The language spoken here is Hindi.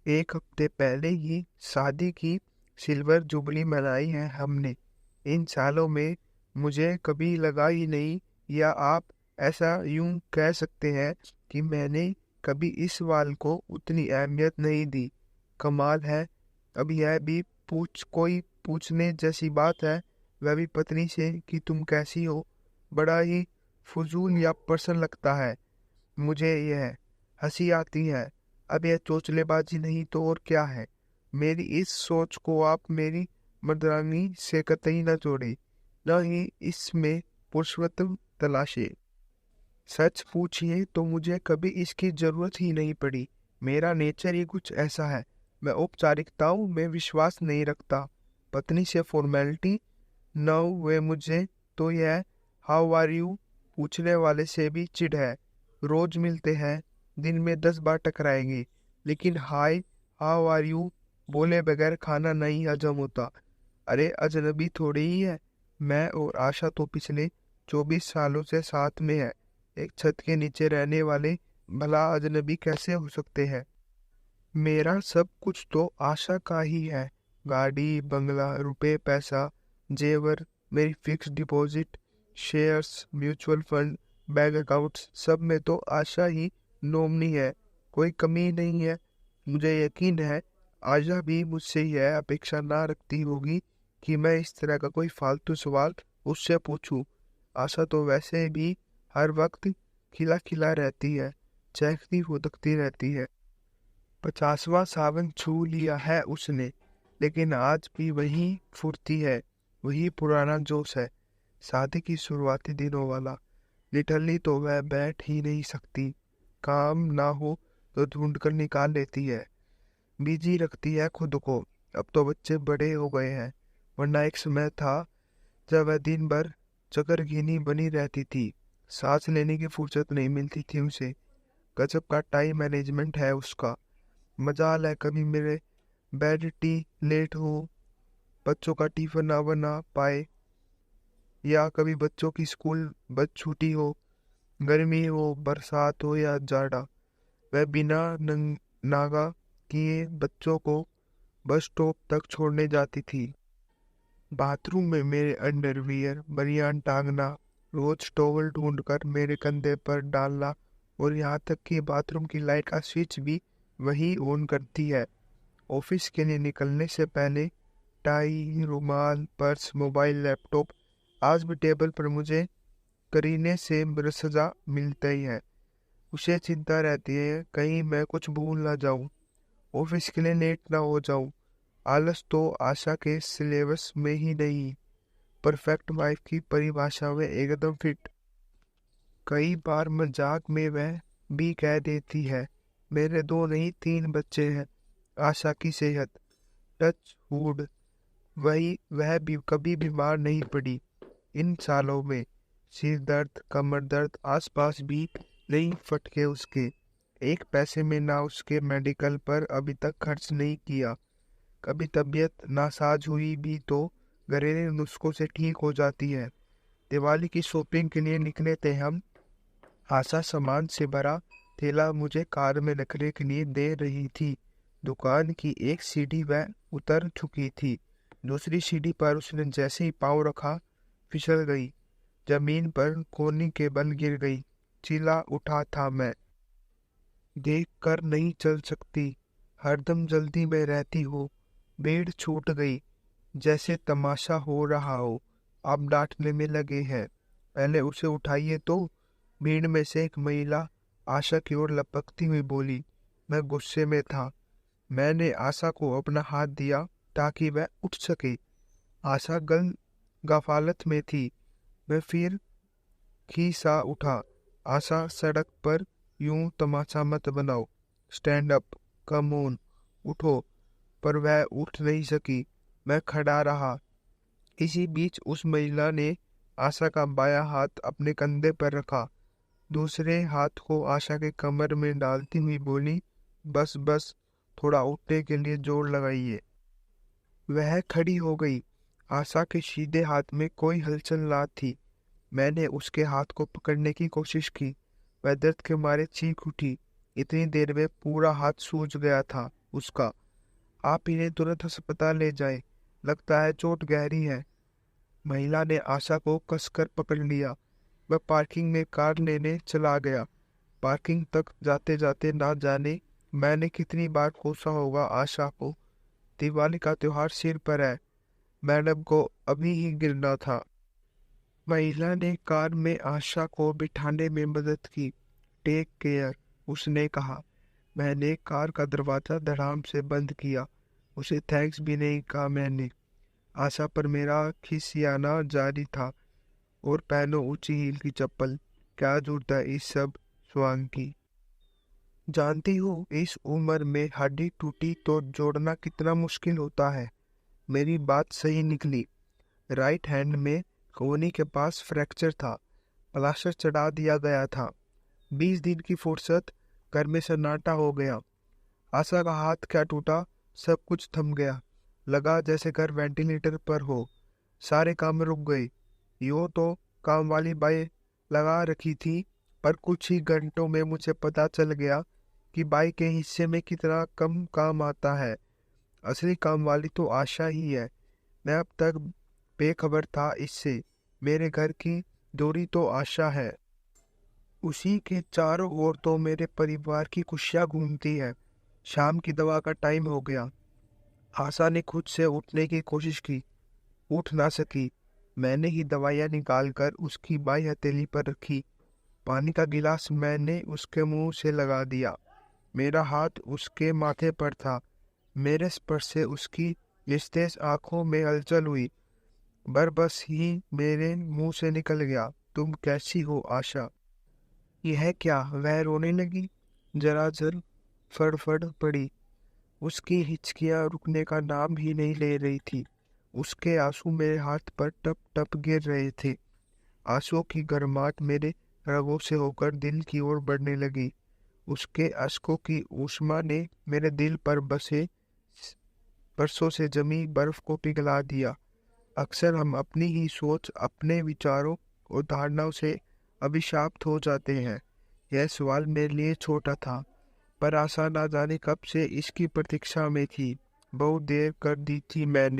एक हफ्ते पहले ही शादी की सिल्वर जुबली मनाई है हमने। इन सालों में मुझे कभी लगा ही नहीं, या आप ऐसा यूं कह सकते हैं कि मैंने कभी इस वाल को उतनी अहमियत नहीं दी। कमाल है, अब यह भी कोई पूछने जैसी बात है, वह भी पत्नी से कि तुम कैसी हो। बड़ा ही फजूल या पर्सन लगता है मुझे यह। हंसी आती है। अब यह चोचलेबाजी नहीं तो और क्या है। मेरी इस सोच को आप मेरी मर्दानी से कतई न जोड़े, न ही इसमें पुरुषत्व तलाशे। सच पूछिए तो मुझे कभी इसकी जरूरत ही नहीं पड़ी। मेरा नेचर ही कुछ ऐसा है। मैं औपचारिकताओं में विश्वास नहीं रखता। पत्नी से फॉर्मेलिटी न हुए मुझे तो यह हाउ आर यू पूछने वाले से भी चिढ़ है। रोज मिलते हैं, दिन में 10 बार टकराएंगे, लेकिन हाय हाउ आर यू बोले बगैर खाना नहीं हजम होता। अरे अजनबी थोड़ी ही है। मैं और आशा तो पिछले 24 सालों से साथ में है। एक छत के नीचे रहने वाले भला अजनबी कैसे हो सकते हैं। मेरा सब कुछ तो आशा का ही है। गाड़ी, बंगला, रुपए, पैसा, जेवर, मेरी fix deposit, shares, mutual fund, bank accounts, सब में तो आशा ही नॉमिनी है। कोई कमी नहीं है। मुझे यकीन है आशा भी मुझसे यह अपेक्षा ना रखती होगी कि मैं इस तरह का कोई फालतू सवाल उससे पूछूं। आशा तो वैसे भी हर वक्त खिला खिला रहती है, चहकती फुदकती रहती है। 50वां सावन छू लिया है उसने, लेकिन आज भी वही फुर्ती है, वही पुराना जोश है, शादी की शुरुआती दिनों वाला। लिटरली तो वह बैठ ही नहीं सकती। काम ना हो तो ढूंढ कर निकाल लेती है। बिजी रखती है खुद को। अब तो बच्चे बड़े हो गए हैं, वरना एक समय था जब वह दिन भर चकरघिनी बनी रहती थी। सांस लेने की फुर्सत नहीं मिलती थी उसे। गजब का टाइम मैनेजमेंट है उसका। मजाल है कभी मेरे बेड टी लेट हो, बच्चों का टिफिन ना बना पाए, या कभी बच्चों की स्कूल बस छुट्टी हो, गर्मी हो, बरसात हो या जाड़ा, वह बिना नागा किए बच्चों को बस स्टॉप तक छोड़ने जाती थी। बाथरूम में मेरे अंडरवियर बनियान टांगना, रोज टॉवल ढूंढकर मेरे कंधे पर डालना, और यहाँ तक कि बाथरूम की लाइट का स्विच भी वही ऑन करती है। ऑफिस के लिए निकलने से पहले टाई, रुमाल, पर्स, मोबाइल, लैपटॉप आज भी टेबल पर मुझे करीने से सजा मिलता ही है। उसे चिंता रहती है कहीं मैं कुछ भूल ना जाऊं, ऑफिस के लिए लेट ना हो जाऊं। आलस तो आशा के सिलेबस में ही नहीं। परफेक्ट वाइफ की परिभाषा में एकदम फिट। कई बार मजाक में वह भी कह देती है, मेरे 2 नहीं 3 बच्चे हैं। आशा की सेहत, टच वुड, वही वह भी कभी बीमार नहीं पड़ी इन सालों में। सिर दर्द, कमर दर्द आसपास भी नहीं फटके उसके। एक पैसे में ना उसके मेडिकल पर अभी तक खर्च नहीं किया। कभी तबीयत नासाज हुई भी तो घरेलू नुस्खों से ठीक हो जाती है। दिवाली की शॉपिंग के लिए निकले थे हम। आशा सामान से भरा थैला मुझे कार में रखने के लिए दे रही थी। दुकान की एक सीढ़ी वह उतर चुकी थी। दूसरी सीढ़ी पर उसने जैसे ही पाँव रखा, फिसल गई। जमीन पर कोहनी के बल गिर गई। चिल्ला उठा था मैं, देख कर नहीं चल सकती, हरदम जल्दी में रहती हो। भीड़ छूट गई, जैसे तमाशा हो रहा हो। आप डांटने में लगे हैं, पहले उसे उठाइए तो। भीड़ में से एक महिला आशा की ओर लपकती हुई बोली। मैं गुस्से में था। मैंने आशा को अपना हाथ दिया ताकि वह उठ सके। आशा गफालत में थी। मैं फिर खीसा उठा। आशा, सड़क पर यूं तमाशा मत बनाओ, स्टैंड अप, कम ऑन, उठो। पर वह उठ नहीं सकी। मैं खड़ा रहा। इसी बीच उस महिला ने आशा का बायां हाथ अपने कंधे पर रखा, दूसरे हाथ को आशा के कमर में डालती हुई बोली, बस बस, थोड़ा उठने के लिए जोर लगाइए। वह खड़ी हो गई। आशा के सीधे हाथ में कोई हलचल ना थी। मैंने उसके हाथ को पकड़ने की कोशिश की। वह दर्द के मारे चीख उठी। इतनी देर में पूरा हाथ सूज गया था। उसका। आप इन्हें तुरंत अस्पताल ले जाएं, लगता है चोट गहरी है। महिला ने आशा को कसकर पकड़ लिया। वह पार्किंग में कार लेने चला गया। पार्किंग तक जाते जाते ना जाने मैंने कितनी बार कोसा होगा आशा को। दिवाली का त्योहार सिर पर है, मैडम को अभी ही गिरना था। महिला ने कार में आशा को बिठाने में मदद की। टेक केयर, उसने कहा। मैंने कार का दरवाजा धड़ाम से बंद किया। उसे थैंक्स भी नहीं कहा मैंने। आशा पर मेरा खिसियाना जारी था। और पहनो ऊंची हील की चप्पल, क्या जरूरत है इस सब स्वांग की। जानती हूँ इस उम्र में हड्डी टूटी तो जोड़ना कितना मुश्किल होता है। मेरी बात सही निकली। राइट हैंड में कोहनी के पास फ्रैक्चर था। प्लास्टर चढ़ा दिया गया था। 20 दिन की फुर्सत, घर में सन्नाटा हो गया। आशा का हाथ क्या टूटा, सब कुछ थम गया। लगा जैसे घर वेंटिलेटर पर हो। सारे काम रुक गए। यूं तो काम वाली बाई लगा रखी थी, पर कुछ ही घंटों में मुझे पता चल गया कि बाई के हिस्से में कितना कम काम आता है। असली काम वाली तो आशा ही है। मैं अब तक बेखबर था इससे। मेरे घर की दूरी तो आशा है। उसी के चारों ओर तो मेरे परिवार की खुशियां घूमती है। शाम की दवा का टाइम हो गया। आशा ने खुद से उठने की कोशिश की, उठ ना सकी। मैंने ही दवाइयां निकालकर उसकी बाई हथेली पर रखी। पानी का गिलास मैंने उसके मुंह से लगा दिया। मेरा हाथ उसके माथे पर था। मेरे स्पर्श से उसकी निस्तेज आंखों में हलचल हुई। बस ही मेरे मुंह से निकल गया, तुम कैसी हो आशा। यह क्या, वह रोने लगी। जरा जर फड़फड़ पड़ी। उसकी हिचकियां रुकने का नाम ही नहीं ले रही थी। उसके आंसू मेरे हाथ पर टप टप गिर रहे थे। आंसुओं की गर्माहट मेरे रगों से होकर दिल की ओर बढ़ने लगी। उसके अश्कों की ऊष्मा ने मेरे दिल पर बसे बरसों से जमी बर्फ को पिघला दिया। अक्सर हम अपनी ही सोच, अपने विचारों और धारणाओं से अभिशाप्त हो जाते हैं। यह सवाल मेरे लिए छोटा था, पर आशा ना जाने कब से इसकी प्रतीक्षा में थी। बहुत देर कर दी थी मैंने।